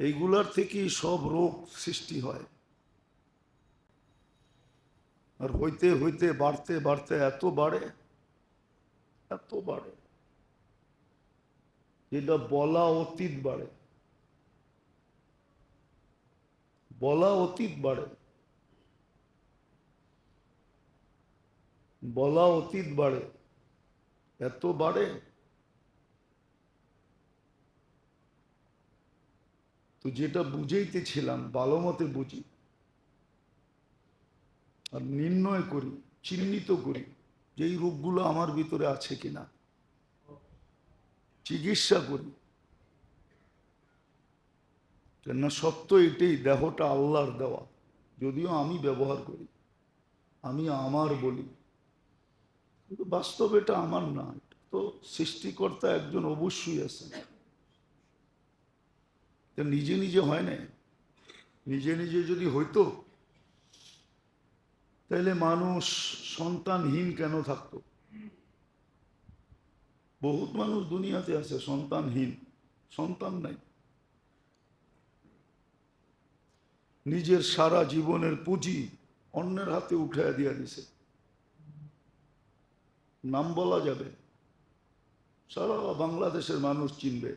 এইগুলার থেকেই সব রোগ সৃষ্টি হয়। আর হইতে হইতে বাড়তে বাড়তে এত বাড়ে, যেটা বলা অতীত বাড়ে, বলা অতীত বাড়ে, বলা অতীত বাড়ে, এত বাড়ে। তো যেটা বুঝাইতেছিলাম ভালো মতে বুঝি আর নির্ণয় করি, চিহ্নিত করি যে এই রোগগুলো আমার ভিতরে আছে কিনা, চিকিৎসা করি। কেননা সত্য এটাই, দেহটা আল্লাহর দেওয়া, যদিও আমি ব্যবহার করি, আমি আমার বলি, কিন্তু বাস্তব এটা আমার না। তো সৃষ্টিকর্তা একজন অবশ্যই আছেন। নিজে নিজে হয় না। নিজে নিজে যদি হইতো তাহলে মানুষ সন্তানহীন কেন থাকতো? বহুত মানুষ দুনিয়াতে আছে সন্তানহীন, সন্তান নাই। নিজের সারা জীবনের পুঁজি অন্যের হাতে উঠাইয়া দিয়া দিছে। নাম বলা যাবে, সারা বাংলাদেশের মানুষ চিনবে,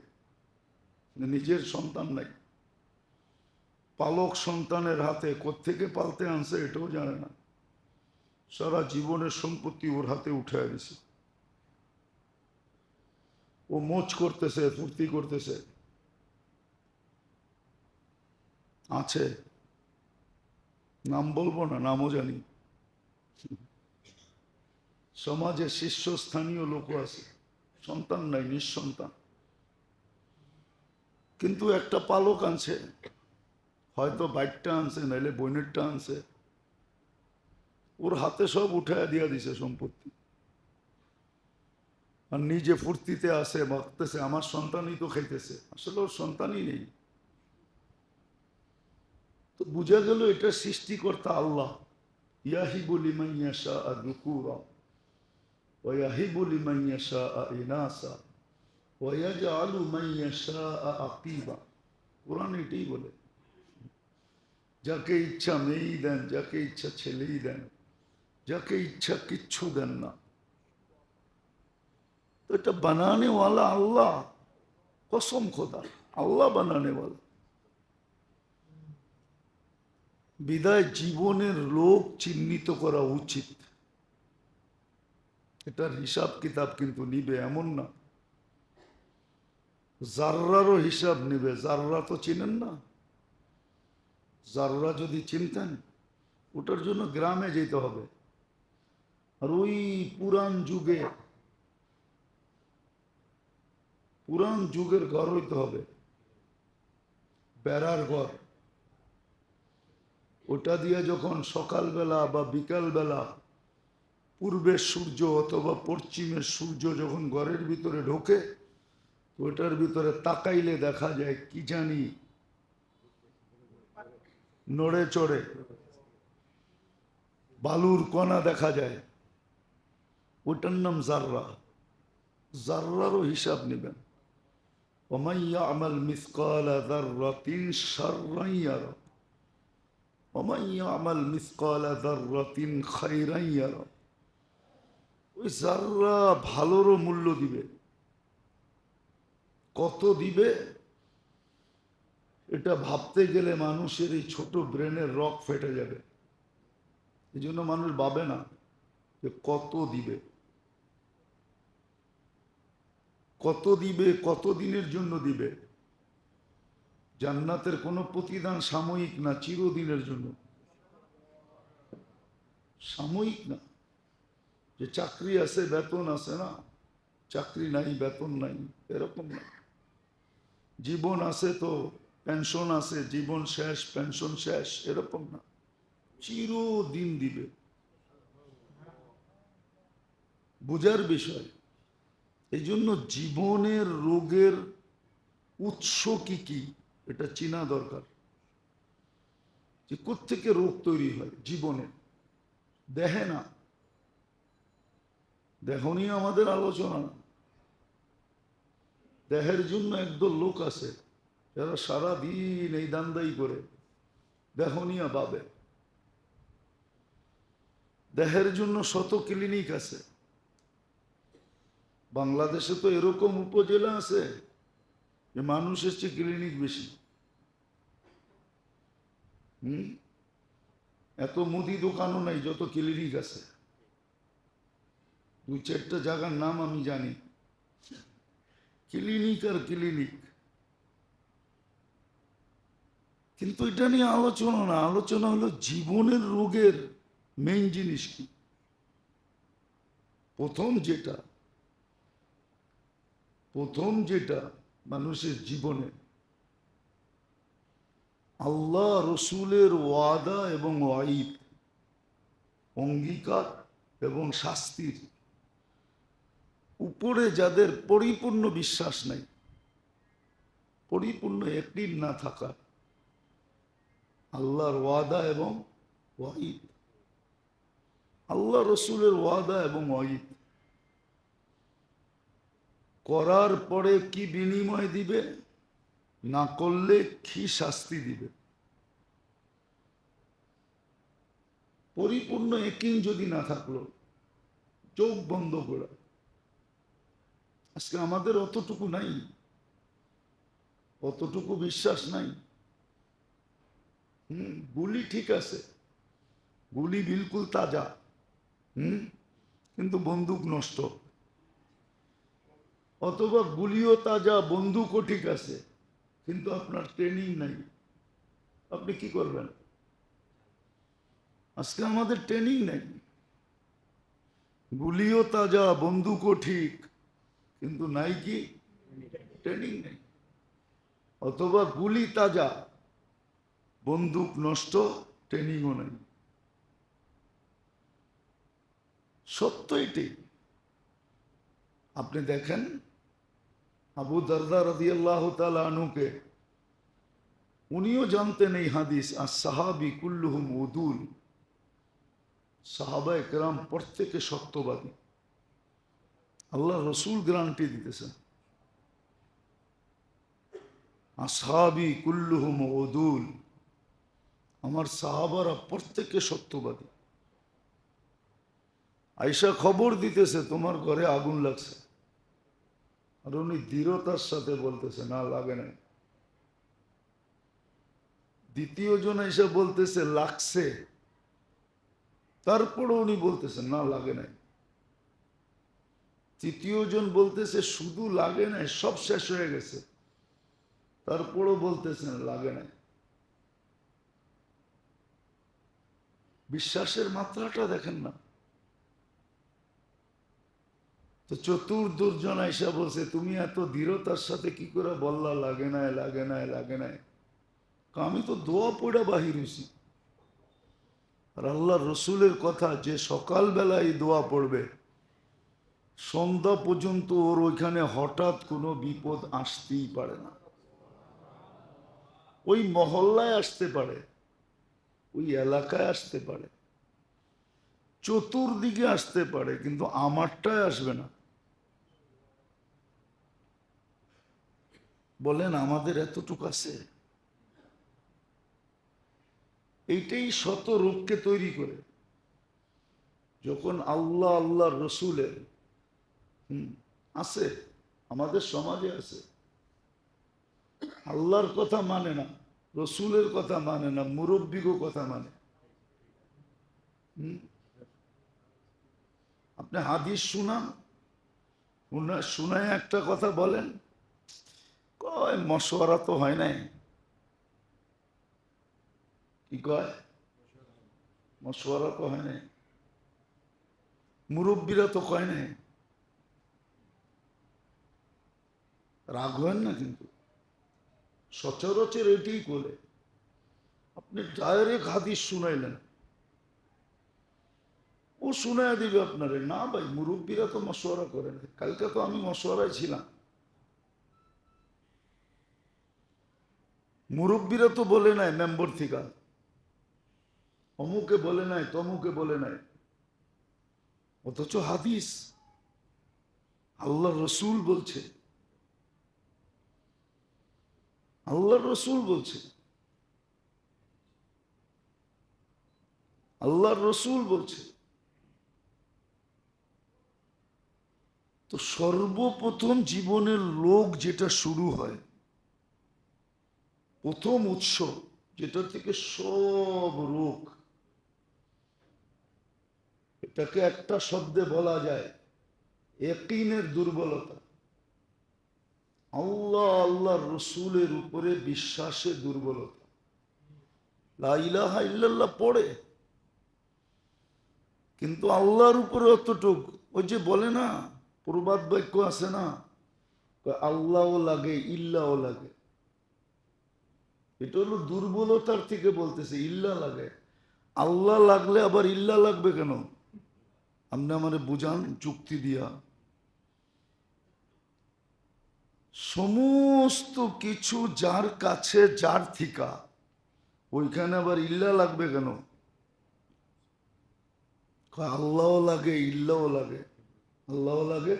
নিজের সন্তান নাই। পালক সন্তানের হাতে কোত্থেকে পালতে আনছে এটাও জানে না, সারা জীবনের সম্পত্তি ওর হাতে উঠাইয়া দিছে। ও মোচ করতেছে, ফুর্তি করতেছে। আছে, নাম বলবো না, নামও জানি। সমাজে শীর্ষস্থানীয় লোক আছে, সন্তান নাই, নিঃসন্তান। কিন্তু একটা পালক আনছে, হয়তো বাইকটা আনছে, নাইলে বোনেরটা আনছে, ওর হাতে সব উঠাইয়া দিয়া দিছে সম্পত্তি। আর নিজে ফুর্তিতে আসে, ভাবতেছে আমার সন্তানই তো খাইতেছে, আসলে ওর সন্তানই নেই। তো বুঝা গেল এটা সৃষ্টিকর্তা আল্লাহ। ইয়াহিবু লিমান ইয়াশা'উ যুকুরা ওয়া ইয়াহিবু লিমান ইয়াশা'উ ইনাসা ওয়া ইয়াজআলু মান ইয়াশা'উ আকিবা। কুরআন এটাই বলে, যাকে ইচ্ছা মেয়েই দেন, যাকে ইচ্ছা ছেলেই দেন, যাকে ইচ্ছা কিচ্ছু দেন না। তো এটা বানানে ওয়ালা আল্লাহ, কসম খোদা, আল্লাহ বানানে ওয়ালা। বিদায় জীবনের রোগ চিহ্নিত করা উচিত। এটার হিসাব কিতাব কিন্তু নিবে এমন না, জাররারও হিসাব নিবে। জাররা তো চিনেন না? জাররা যদি চিনতেন, ওটার জন্য গ্রামে যেতে হবে। আর ওই পুরান যুগের ঘর হইতে হবে, বেড়ার ঘর। ওটা দিয়ে যখন সকালবেলা বা বিকালবেলা পূর্বের সূর্য অথবা পশ্চিমের সূর্য যখন ঘরের ভিতরে ঢোকে, ওটার ভিতরে তাকাইলে দেখা যায় কি জানি নড়ে চড়ে বালুর কণা দেখা যায়, ওটার নাম জাররা। জাররারও হিসাব নেবেন। ওমান ইয়ামাল মিসকালা যাররাতিন শাররান ইয়ারা ওমান ইয়ামাল মিসকালা যাররাতিন খায়রান ইয়ারা। ওই জাররা ভালোরও মূল্য দিবে, কত দিবে এটা ভাবতে গেলে মানুষের এই ছোট ব্রেনের রক ফেটে যাবে। এই জন্য মানুষ ভাবে না যে কত দিবে, কত দিবে, কত দিনের জন্য দিবে। জান্নাতের কোনো প্রতিদান সাময়িক না, চিরদিনের জন্য। সাময়িক না, যে চাকরি আছে বেতন আছে না, চাকরি নাই বেতন নাই, এরকম না। জীবন আছে তো পেনশন আছে, জীবন শেষ পেনশন শেষ, এরকম না, চিরদিন দিবে। বুঝার বিষয়। এই জন্য জীবনের রোগের উৎস কি কি এটা চেনা দরকার, যে কোত্থেকে রোগ তৈরি হয় জীবনে। দেহে না, দেহ নিয়ে আমাদের আলোচনা না। দেহের জন্য একদল লোক আছে এরা সারাদিন এই দান্দাই করে, দেহনিয়া পাবে। দেহের জন্য শত ক্লিনিক আছে। বাংলাদেশে তো এরকম উপজেলা আছে যে মানুষের চেয়ে ক্লিনিক বেশি। এত মুদি দোকানও নাই যত ক্লিনিক আছে। 2-4টা জায়গার নাম আমি জানি, ক্লিনিক আর ক্লিনিক। কিন্তু এটা নিয়ে আলোচনা না, আলোচনা হলো জীবনের রোগের মেইন জিনিস কি। প্রথম যেটা মানুষের জীবনে আল্লাহ রসুলের ওয়াদা এবং ওয়াইদ, অঙ্গীকার এবং শাস্তির উপরে যাদের পরিপূর্ণ বিশ্বাস নাই, পরিপূর্ণ ইয়াকিন না থাকা, আল্লাহর ওয়াদা এবং ওয়াইদ, আল্লাহ রসুলের ওয়াদা এবং ওয়াইদ করার পরে কি বিনিময় দিবে, না করলে কি শাস্তি দিবে, পরিপূর্ণ ইয়াকিন যদি না থাকলো, চোখ বন্ধ করা। আজকে আমাদের অতটুকু নাই, অতটুকু বিশ্বাস নাই। গুলি ঠিক আছে, গুলি বিলকুল তাজা, কিন্তু বন্দুক নষ্ট। অথবা গুলিও তাজা, বন্দুকও ঠিক আছে, কিন্তু আপনার ট্রেনিং নাই, আপনি কি করবেন? আজকে আমাদের ট্রেনিং নেই। গুলিও তাজা, বন্দুকও ঠিক, কিন্তু নাই কি ট্রেনিং নেই। অথবা গুলি তাজা, বন্দুক নষ্ট, ট্রেনিংও নেই। সত্য এটাই। আপনি দেখেন আবু দারদা রাদিয়াল্লাহু তাআলা আনহুকে, উনিও জানতেন এই হাদিস, আর সাহাবী কুল্লুহুম উদুল, সাহাবায়ে কেরাম প্রত্যেকে সত্যবাদী। আল্লাহ রসুল গ্যারান্টি দিতেছেন, আসহাবী কুল্লুহুম উদুল, আমার সাহাবারা প্রত্যেকে সত্যবাদী। আয়েশা খবর দিতেছে তোমার ঘরে আগুন লাগছে, আর উনি দৃঢ়তার সাথে বলতেছে না লাগে নাই। দ্বিতীয় জন এসে বলতেছে লাগছে, তারপরে উনি বলতেছেন না লাগে নাই। তৃতীয় জন বলতেছে শুধু লাগে নাই, সব শেষ হয়ে গেছে, তারপরও বলতেছেন লাগে নাই। বিশ্বাসের মাত্রাটা দেখেন না। তো চতুর্দুর্জন আইসা বলছে তুমি এত দৃঢ়তার সাথে কি করে বললা লাগে নাই, লাগে নাই, লাগে নাই? আমি তো দোয়া পড়ে বাহির হয়েছি। আর আল্লাহ রসুলের কথা, যে সকালবেলায় দোয়া পড়বে সন্ধ্যা পর্যন্ত ওর ওইখানে হঠাৎ কোনো বিপদ আসতেই পারে না। ওই মহল্লায় আসতে পারে, ওই এলাকায় আসতে পারে, চতুর্দিকে আসতে পারে, কিন্তু আমারটায় আসবে না। বলেন আমাদের এতটুকু আছে? এইটাই শত রূপকে তৈরি করে। যখন আল্লাহ আল্লাহ রসুলের আছে, আমাদের সমাজে আছে, আল্লাহর কথা মানে না, রসুলের কথা মানে না, মুরব্বিগো কথা মানে। আপনি হাদিস শুনান, শুনায় একটা কথা বলেন, কয় মশওয়ারা তো হয় নাই। কি কয়? মশওয়ারা তো হয় নাই, মুরব্বীরা তো কয় নাই। রাগ হয় না, কিন্তু সচরাচর এটাই করে। আপনি ডাইরেক্ট হাদিস শুনাইলেন, ও শুনায় দিবে আপনারে, না ভাই মুরব্বীরা তো মশওয়ারা করে না। কালকে তো আমি মশওয়ারায় ছিলাম, মুরব্বীরা তো বলে নাই মেম্বর থেকে, অমুকে বলে নাই, তমুকে বলে নাই, অথচ হাদিস আল্লাহ রসুল বলছে। আল্লাহর রসুল বলছে, আল্লাহর রসুল বলছে। তো সর্বপ্রথম জীবনের লোক যেটা শুরু হয়, প্রথম উৎস যেটা থেকে সব রোগ, এটাকে একটা শব্দে বলা যায় ইয়াকিনের দুর্বলতা। আল্লাহ আল্লাহর রসুলের উপরে বিশ্বাসের দুর্বলতা। লা ইলাহা ইল্লাল্লাহ পড়ে, কিন্তু আল্লাহর উপরে অতটুক, ওই যে বলে না প্রবাদ বাক্য আছে না, আল্লাহও লাগে ইল্লাও লাগে। এটা হলো দুর্বলতার থেকে বলতেছে, ইল্লা লাগে। আল্লাহ লাগলে আবার ইল্লা লাগবে কেন? আপনি আমারে বুঝান যুক্তি দিয়া। সমস্ত কিছু যার কাছে যার থিকা, ওইখানে আবার ইল্লা লাগবে কেন? আল্লাহও লাগে ইল্লাও লাগে, আল্লাহও লাগে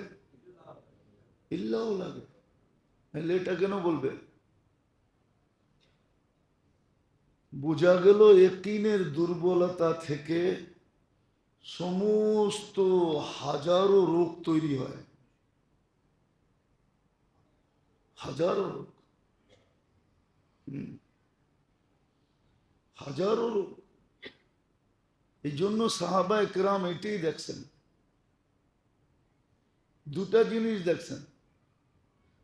ইল্লাও লাগে, তাহলে এটা কেন বলবে? বোঝা গেল ইয়াকিনের দুর্বলতা থেকে সমস্ত হাজারো রোগ তৈরি হয়, হাজারো রোগ, হাজারো রোগ। এই জন্য সাহাবা একরাম এটাই দেখছেন, দুটা জিনিস দেখছেন,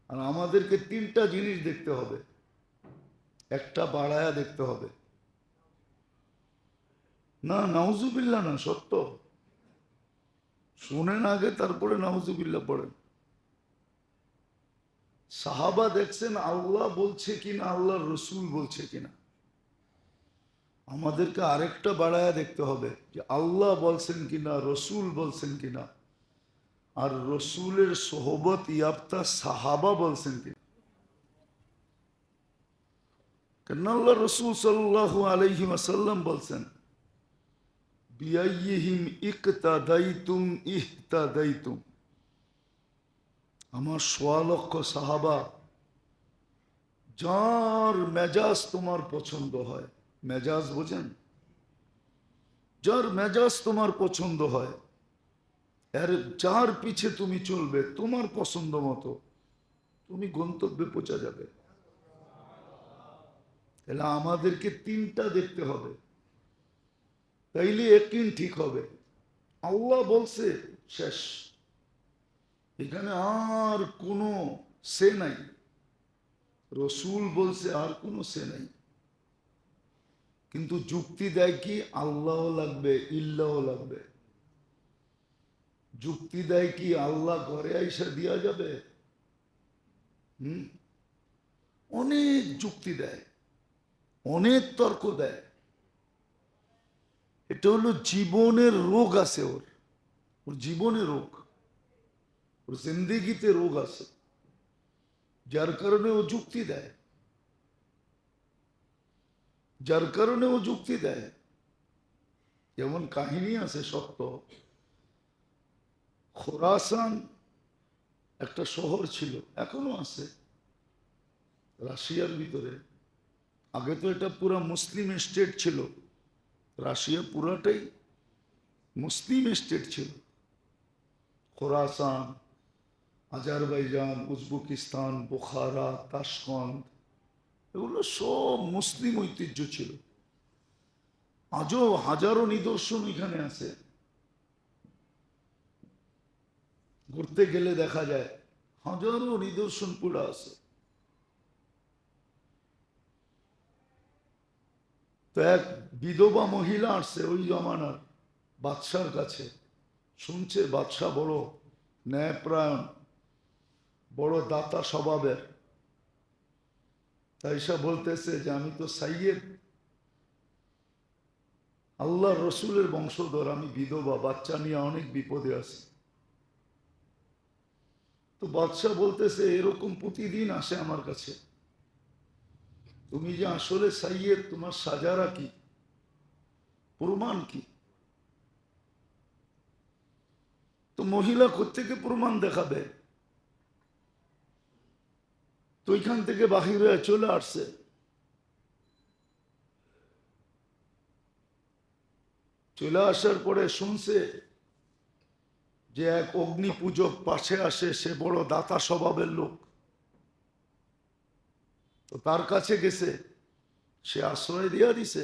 আর আমাদেরকে তিনটা জিনিস দেখতে হবে, একটা বাড়ায়া দেখতে হবে। না নাউজুবিল্লাহ না, সত্য শুনেন আগে, তারপরে নাউজুবিল্লাহ পড়েন। সাহাবা দেখছেন আল্লাহ বলছে কিনা, আল্লাহর রসুল বলছে কিনা। আমাদেরকে আরেকটা বাড়ায়া দেখতে হবে যে আল্লাহ বলছেন কিনা, রসুল বলছেন কিনা, আর রসুলের সোহবত ইয়াফতা সাহাবা বলছেন কিনা। কেন আল্লাহ রসুল সাল্লাল্লাহু আলাইহি ওয়াসাল্লাম বলছেন, বিআইয়িহিম ইকতাদাইতুম ইহতাদাইতুম। আমার ১০০ লক্ষ সাহাবা, যার মেজাজ তোমার পছন্দ হয়, মেজাজ বোঝেন, যার মেজাজ তোমার পছন্দ হয়, এর যার পিছে তুমি চলবে তোমার পছন্দ মতো, তুমি গন্তব্যে পৌঁছা যাবে। তাহলে আমাদেরকে তিনটা দেখতে হবে, তাইলে ইয়াকিন ঠিক হবে। আল্লাহ বলছে শেষ, এখানে আর কোনো সে নাই। রসুল বলছে আর কোনো সে নাই। কিন্তু যুক্তি দেয় কি আল্লাহও লাগবে ইল্লাও লাগবে। যুক্তি দেয় কি আল্লাহ ঘরে আইসা দিয়া যাবে, অনেক যুক্তি দেয়, অনেক তর্ক দেয়। এটা হলো জীবনের রোগ আছে, ওর ওর জীবনে রোগ, ওর জিন্দেগিতে রোগ আছে, যার কারণে ও যুক্তি দেয়, যার কারণে ও যুক্তি দেয়। যেমন কাহিনী আছে সত্য, খোরাসান একটা শহর ছিল, এখনো আছে রাশিয়ার ভিতরে। আগে তো এটা পুরো মুসলিম স্টেট ছিল, রাশিয়া পুরাটাই মুসলিম স্টেট ছিল। খোরাসান, আজারবাইজান, উজবেকিস্তান, বুখারা, তাশকন্দ, এগুলো সব মুসলিম ঐতিহ্য ছিল। আজও হাজারো নিদর্শন এখানে আছে, ঘুরতে গেলে দেখা যায় হাজারো নিদর্শন পড়ে আছে। তো এক বিধবা মহিলা আসছে ওই জমানার বাদশার কাছে, শুনছে বাদশাহ বড় ন্যায়প্রায়ণ, বড় দাতা স্বভাবের। তাই সে বলতেছে যে আমি তো সাইয়েদ, আল্লাহ রসুলের বংশধর, আমি বিধবা, বাচ্চা নিয়ে অনেক বিপদে আছি। তো বাদশাহ বলতেছে এরকম প্রতিদিন আসে আমার কাছে, তুমি যে আসলে সাইয়েদ, তোমার সাজারা কি, প্রমাণ কি? তো মহিলা কোত্থেকে প্রমাণ দেখাবে? তো ওইখান থেকে বাহির হয়ে চলে আসছে। চলে আসার পরে শুনছে যে এক অগ্নি পূজক পাশে আসে, সে বড় দাতা স্বভাবের লোক। তো তার কাছে গেছে, সে আশ্রয় দিয়া দিছে।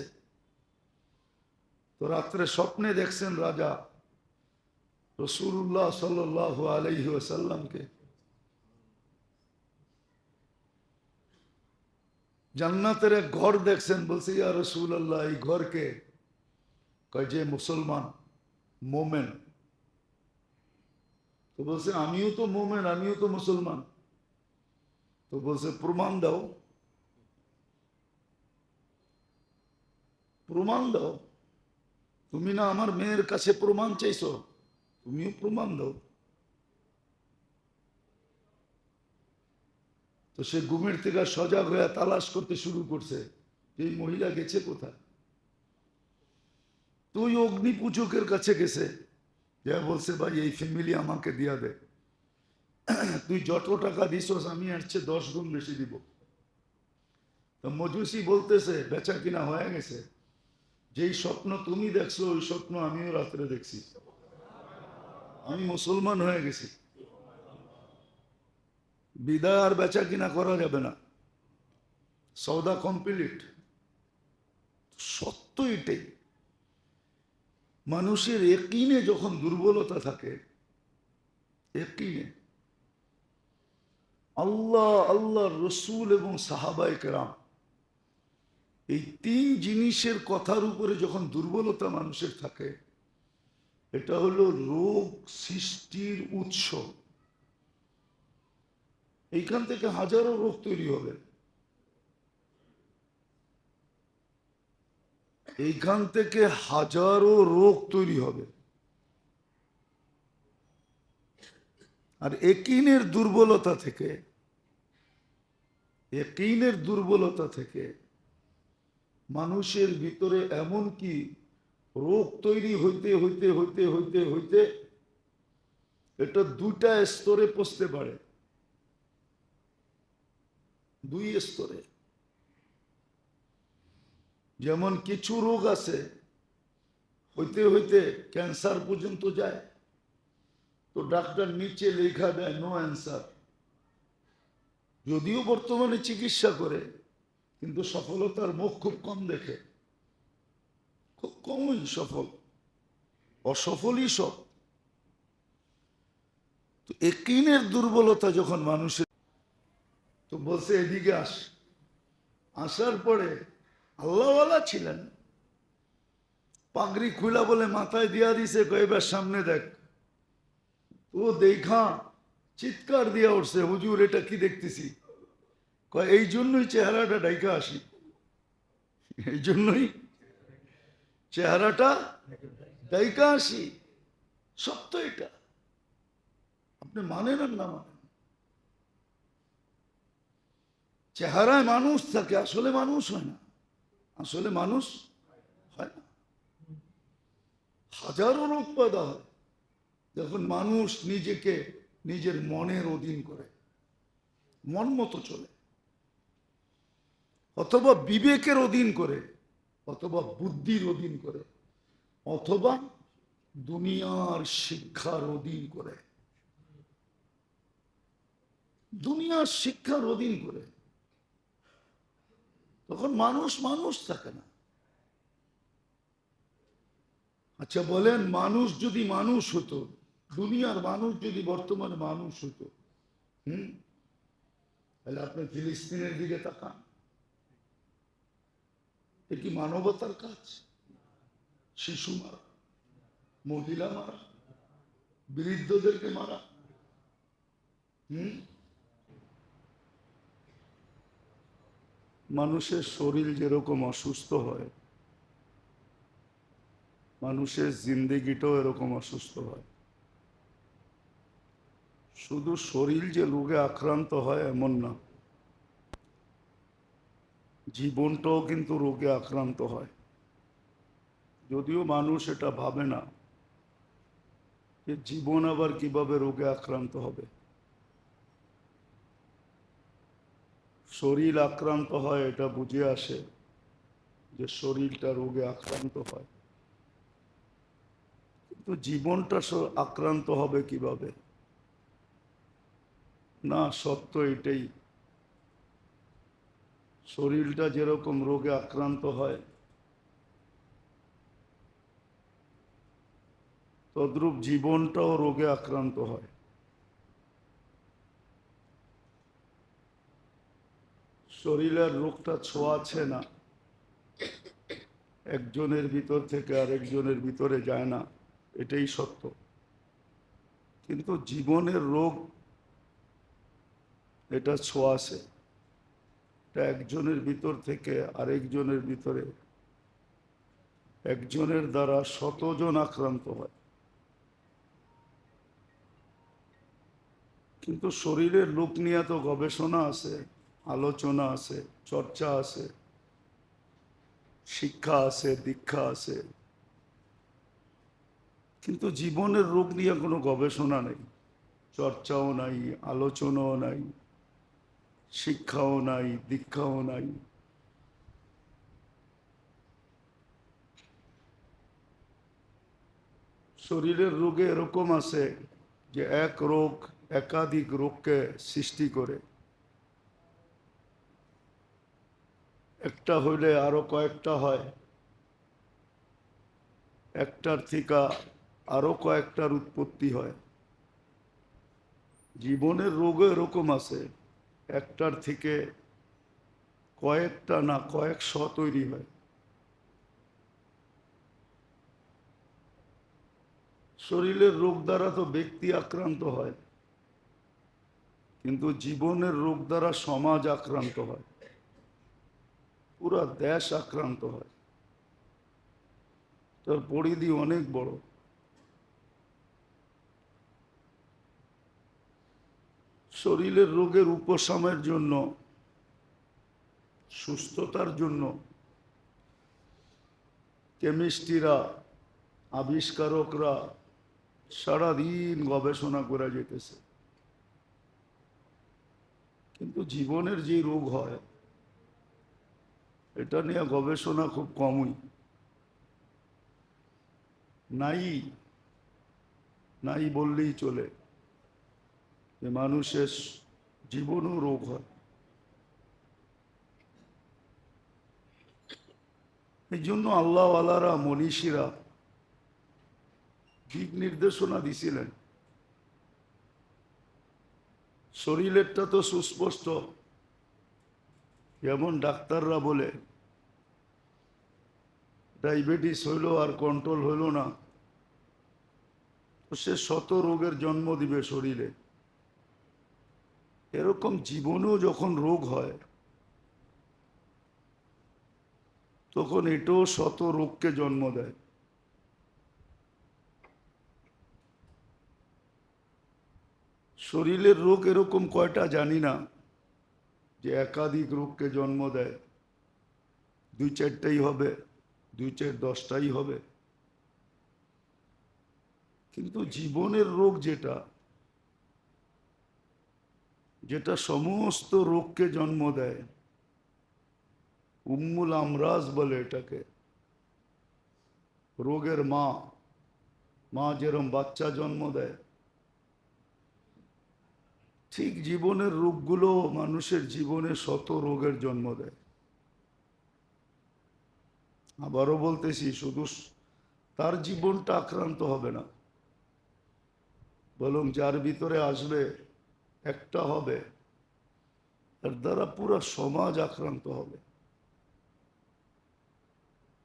তো রাত্রে স্বপ্নে দেখছেন রাজা রাসূলুল্লাহ সাল্লাল্লাহু আলাইহি ওয়াসাল্লামকে জান্নাতের এক ঘর দেখছেন। বলছে, ইয়া রাসূলুল্লাহ, এই ঘরকে? কয় যে মুসলমান, মোমেন। তো বলছে, আমিও তো মোমেন, আমিও তো মুসলমান। তো বলছে, প্রমাণ দাও, প্রমাণ দাও। তুমি না আমার মেয়ের কাছে প্রমাণ চাইছো, তুমিও প্রমাণ দাও। তো সে ঘুমের থেকে সজাগ হয়ে তালাশ করতে শুরু করছে, এই মহিলা গেছে কোথায়। তুই অগ্নি পূজকের কাছে গেছে, যা বলছে, ভাই এই ফ্যামিলি আমাকে দিয়া দে, তুই যত টাকা দিছস আমি এর চেয়ে 10 গুণ বেশি দিব। তো মজুসি বলতেছে, বেচা কিনা হয়ে গেছে, যেই স্বপ্ন তুমি দেখছো ওই স্বপ্ন আমিও রাত্রে দেখছি, আমি মুসলমান হয়ে গেছি, বিদায় আর বেচা কিনা করা যাবে না, সৌদা কমপ্লিট। সত্য এটাই, মানুষের ইয়াকিনে যখন দুর্বলতা থাকে, ইয়াকিনে আল্লাহ, আল্লাহর রসূল এবং সাহাবায়ে কেরাম, এই 3 জিনিসের কথার উপরে যখন দুর্বলতা মানুষের থাকে, এটা হলো রোগ সৃষ্টির উৎস। এইখান থেকে হাজারো রোগ তৈরি হবে, এইখান থেকে হাজারো রোগ তৈরি হবে। আর ইয়াকিনের দুর্বলতা থেকে, ইয়াকিনের দুর্বলতা থেকে মানুষের ভিতরে এমন কি রোগ তৈরি হইতে হইতে হইতে হইতে হইতে এটা 2টা স্তরে পৌঁছতে পারে, 2 স্তরে। যেমন কিছু রোগ আছে হইতে হইতে ক্যান্সার পর্যন্ত যায়, তো ডাক্তার নিচে লেখা দেয় নো অ্যান্সার। যদিও বর্তমানে চিকিৎসা করে, কিন্তু সফলতার মুখ খুব কম দেখে, খুব কমই সফল, অসফলই সব। তো ইয়াকিনের দুর্বলতা যখন মানুষের, তো বলছে এদিকে আস। আসার পরে আল্লাহওয়ালা ছিলেন, পাগড়ি খুলা বলে মাথায় দিয়া দিছে, কয়েবার সামনে দেখ। ও দেখা চিৎকার দিয়া উঠছে, হুজুর এটা কি দেখতেছি? কয় এই জন্যই চেহারাটা ডাইকা আসি, এই জন্যই চেহারাটা ডাইকা আসি। সত্য এটা, আপনি মানেন আর না মানেন। চেহারায় মানুষ থাকে, আসলে মানুষ হয় না, আসলে মানুষ হয় না। হাজারো রোগ পয়দা হয় যখন মানুষ নিজেকে নিজের মনের অধীন করে, মন মতো চলে, অথবা বিবেকের অধীন করে, অথবা বুদ্ধির অধীন করে, অথবা দুনিয়ার শিক্ষার অধীন করে, দুনিয়ার শিক্ষার অধীন করে, তখন মানুষ মানুষ থাকে না। আচ্ছা বলেন, মানুষ যদি মানুষ হতো, দুনিয়ার মানুষ যদি বর্তমানে মানুষ হতো, তাহলে আপনি ফিলিস্তিনের দিকে তাকান, এ কি মানবতার কাজ? শিশু মারা, মহিলা মারা, বৃদ্ধদেরকে মারা। মানুষের শরীর যেরকম অসুস্থ হয়, মানুষের জিন্দেগিটাও এরকম অসুস্থ হয়। শুধু শরীর যে রোগে আক্রান্ত হয় এমন না, জীবনটাও কিন্তু রোগে আক্রান্ত হয়। যদিও মানুষ এটা ভাবে না যে জীবন আবার কিভাবে রোগে আক্রান্ত হবে। শরীর আক্রান্ত হয় এটা বুঝে আসে যে শরীরটা রোগে আক্রান্ত হয়, কিন্তু জীবনটা আক্রান্ত হবে কিভাবে? না, সত্য এটাই, শরীরটা যেরকম রোগে আক্রান্ত হয় তদ্রূপ জীবনটাও রোগে আক্রান্ত হয়। শরীরের রোগটা ছোঁয়াছে না, একজনের ভিতর থেকে আরেকজনের ভিতরে যায় না, এটাই সত্য। কিন্তু জীবনের রোগ এটা ছোঁয়াছে, এটা একজনের ভিতর থেকে আরেকজনের ভিতরে, একজনের দ্বারা শতজন আক্রান্ত হয়। কিন্তু শরীরের রোগ নিয়ে তো গবেষণা আছে, আলোচনা আছে, চর্চা আছে, শিক্ষা আছে, দীক্ষা আছে, কিন্তু জীবনের রোগ নিয়ে কোনো গবেষণা নেই, চর্চাও নাই, আলোচনাও নাই, শিক্ষাও নাই, দীক্ষাও নাই। শরীরের রোগে এরকম আছে যে এক রোগ একাধিক রোগকে সৃষ্টি করে, একটা হইলে আরো কয়েকটা হয়, একটার থেকে আরো কয়েকটার উৎপত্তি হয়। জীবনের রোগও এরকম আছে, একটার থেকে কয়েকটা না কয়েকশ তৈরি হয়। শরীরের রোগ দ্বারা তো ব্যক্তি আক্রান্ত হয়, কিন্তু জীবনের রোগ দ্বারা সমাজ আক্রান্ত হয়, পুরা দেশ আক্রান্ত হয়, তার পরিধি অনেক বড়। শরীরের রোগের উপশমের জন্য, সুস্থতার জন্য কেমিস্ট্রিরা, আবিষ্কারকরা সারাদিন গবেষণা করে যেতেছে, কিন্তু জীবনের যে রোগ হয় এটা নিয়ে গবেষণা খুব কমই, নাই নাই বললেই চলে, যে মানুষের জীবনও রোগ হয়। এই জন্য আল্লাহওয়ালারা, মনীষীরা দিক নির্দেশনা দিছিলেন। শরীরেরটা তো সুস্পষ্ট, যেমন ডাক্তাররা বলে ডায়াবেটিস হইল আর কন্ট্রোল হইল না, তো সে শত রোগের জন্ম দিবে শরীরে। এরকম জীবনেও যখন রোগ হয় তখন এটাও শত রোগকে জন্ম দেয়। শরীরের রোগ এরকম কয়টা জানি না যে একাধিক রোগকে জন্ম দেয়, 2-4টাই হবে, 2-4-10টাই হবে, কিন্তু জীবনের রোগ যেটা, যেটা সমস্ত রোগকে জন্ম দেয়, উম্মুল আমরাজ বলে এটাকে, রোগের মা। মা যেরকম বাচ্চা জন্ম দেয়, ঠিক জীবনের রোগগুলো মানুষের জীবনে শত রোগের জন্ম দেয়। আবারও বলতেছি, শুধু তার জীবনটা আক্রান্ত হবে না, বরং যার ভিতরে আসবে একটা হবে, তার দ্বারা পুরো সমাজ আক্রান্ত হবে,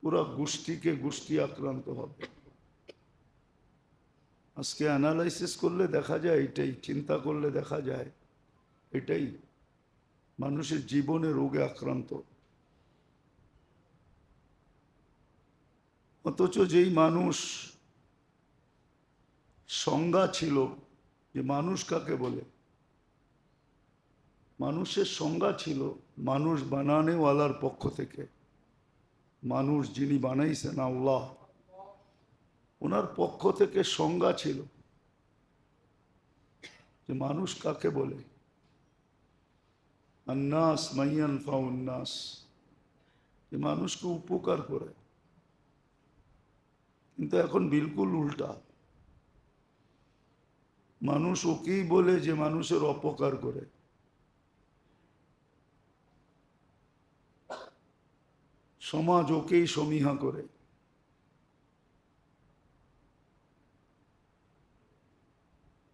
পুরা গোষ্ঠীকে গোষ্ঠী আক্রান্ত হবে। আজকে অ্যানালাইসিস করলে দেখা যায় এটাই, চিন্তা করলে দেখা যায় এটাই, মানুষের জীবনে রোগে আক্রান্ত। অথচ যেই মানুষ সংজ্ঞা ছিল যে মানুষ কাকে বলে, মানুষের সংজ্ঞা ছিল মানুষ বানানেওয়ালার পক্ষ থেকে, মানুষ যিনি বানাইছেন আল্লাহ, ওনার পক্ষ থেকে সংজ্ঞা ছিল যে মানুষ কাকে বলে। আন্নাস মাইয়ান ফাউন্নাস, যে মানুষকে উপকার করে। কিন্তু এখন বিলকুল উল্টা, মানুষ ওকেই বলে যে মানুষের অপকার করে। সমাজ ওকেই সমীহা করে।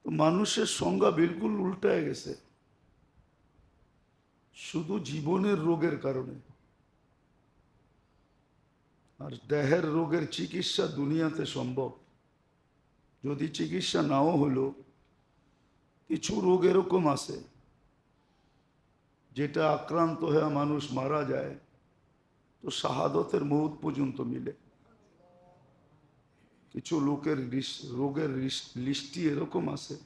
তো মানুষের সংজ্ঞা বিলকুল উল্টায় গেছে, শুধু জীবনের রোগের কারণে। আর দেহের রোগের চিকিৎসা দুনিয়াতে সম্ভব, যদি চিকিৎসা নাও হলো। কিছু রোগ এরকম আছে যেটা আক্রান্ত হয়ে মানুষ মারা যায়, তো শাহাদতের মৌত পর্যন্ত মিলে। কিছু লোকের রোগের লিস্টি এরকম আছে,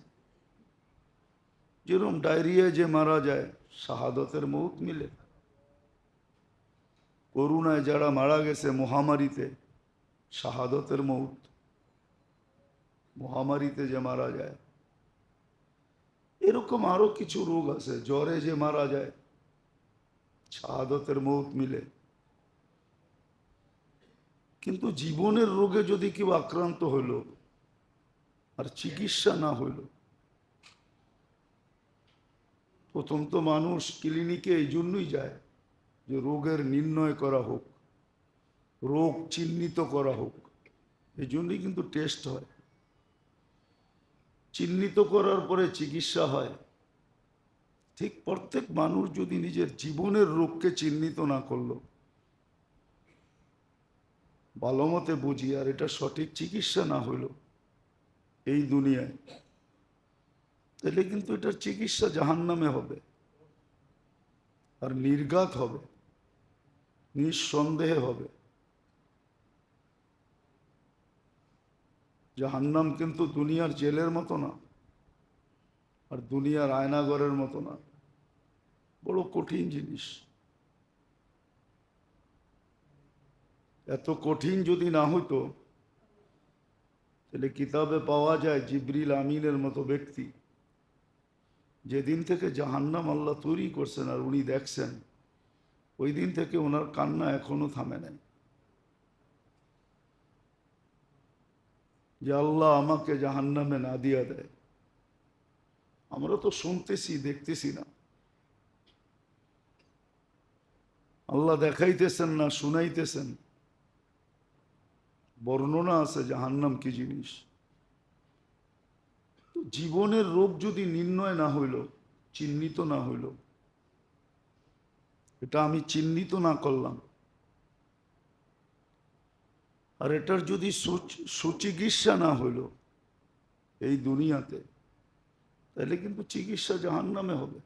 যেরকম ডায়রিয়া যে মারা যায়, শাহাদতের মৌত মিলে। করোনায় যারা মারা গেছে মহামারীতে, শাহাদতের মৌত। মহামারীতে যে মারা যায়, এরকম আরো কিছু রোগ আছে, জ্বরে যে মারা যায়, শাহাদতের মৌত মিলে। কিন্তু জীবনের রোগে যদি কেউ আক্রান্ত হলো আর চিকিৎসা না হইল, প্রথম তো মানুষ ক্লিনিকে এই জন্যই যায় যে রোগের নির্ণয় করা হোক, রোগ চিহ্নিত করা হোক। এই জন্যই কিন্তু টেস্ট হয়, চিহ্নিত করার পরে চিকিৎসা হয়। ঠিক প্রত্যেক মানুষ যদি নিজের জীবনের রোগকে চিহ্নিত না করলো, ভালো মতে বুঝি, আর এটা সঠিক চিকিৎসা না হইল এই দুনিয়ায়, তাহলে কিন্তু এটার চিকিৎসা জাহান্নামে হবে, আর নির্ঘাত হবে, নিঃসন্দেহে হবে। জাহান্নাম কিন্তু দুনিয়ার জেলের মতো না, আর দুনিয়ার আয়নাঘরের মতো না, বড় কঠিন জিনিস। এত কঠিন যদি না হইতো, তাহলে কিতাবে পাওয়া যায় জিবরিল আমিনের মতো ব্যক্তি, যেদিন থেকে জাহান্নাম আল্লাহ তৈরি করছেন আর উনি দেখছেন, ওই দিন থেকে ওনার কান্না এখনো থামে নাই, যে আল্লাহ আমাকে জাহান্নামে না দিয়া দেয়। আমরা তো শুনতেছি, দেখতেছি না। আল্লাহ দেখাইতেছেন না, শুনাইতেছেন। বর্ণনা আছে জাহান্নাম কি জিনিস। জীবনের রোগ যদি নির্ণয় না হইল, চিহ্নিত না হইল, এটা আমি চিহ্নিত না করলাম, আর এটার যদি সুচিকিৎসা না হইল এই দুনিয়াতে, তাহলে কিন্তু চিকিৎসা জাহান্নামে হবে।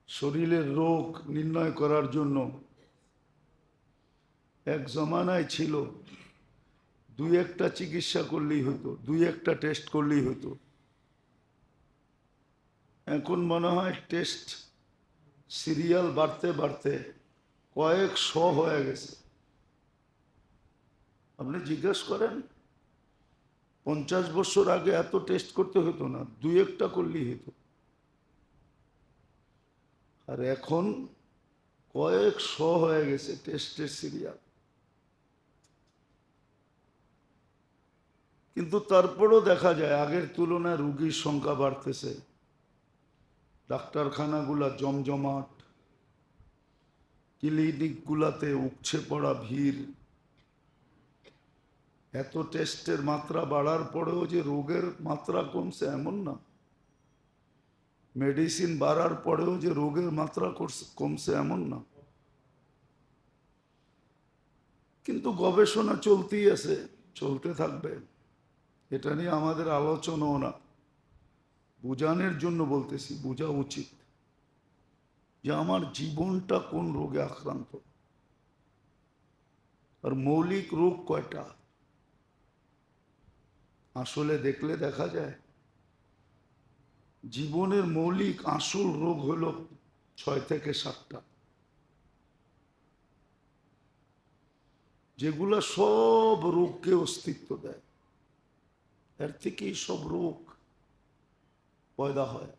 শরীরের রোগ নির্ণয় করার জন্য এক জমানায় ছিল, দুই একটা চিকিৎসা করলেই হতো, দুই একটা টেস্ট করলেই হতো। এখন মনে হয় টেস্ট সিরিয়াল বাড়তে বাড়তে কয়েকশো হয়ে গেছে। আপনি জিজ্ঞেস করেন, 50 বছর আগে এত টেস্ট করতে হতো না, দুই একটা করলেই হতো। আর এখন কয়েকশো হয়ে গেছে টেস্টের সিরিয়াল। কিন্তু তারপরও দেখা যায় আগের তুলনায় রোগীর সংখ্যা বাড়তেছে, ডাক্তারখানাগুলা জমজমাট, ক্লিনিকগুলাতে উপচে পড়া ভিড়। এত টেস্টের মাত্রা বাড়ার পরেও যে রোগের মাত্রা কমছে এমন না, মেডিসিন বাড়ার পরেও যে রোগের মাত্রা কমছে এমন না। কিন্তু গবেষণা চলতেই আছে, চলতে থাকবে। এটা নিয়ে আমাদের আলোচনাও না, বুঝানোর জন্য বলতেছি, বোঝা উচিত যে আমার জীবনটা কোন রোগে আক্রান্ত, আর মৌলিক রোগ কয়টা। আসলে দেখলে দেখা যায় জীবনের মৌলিক আসল রোগ হলো 6 থেকে 7টা, যেগুলা সব রোগকে অস্তিত্ব দেয়। এর থেকেই সব রোগ পয়দা হয়।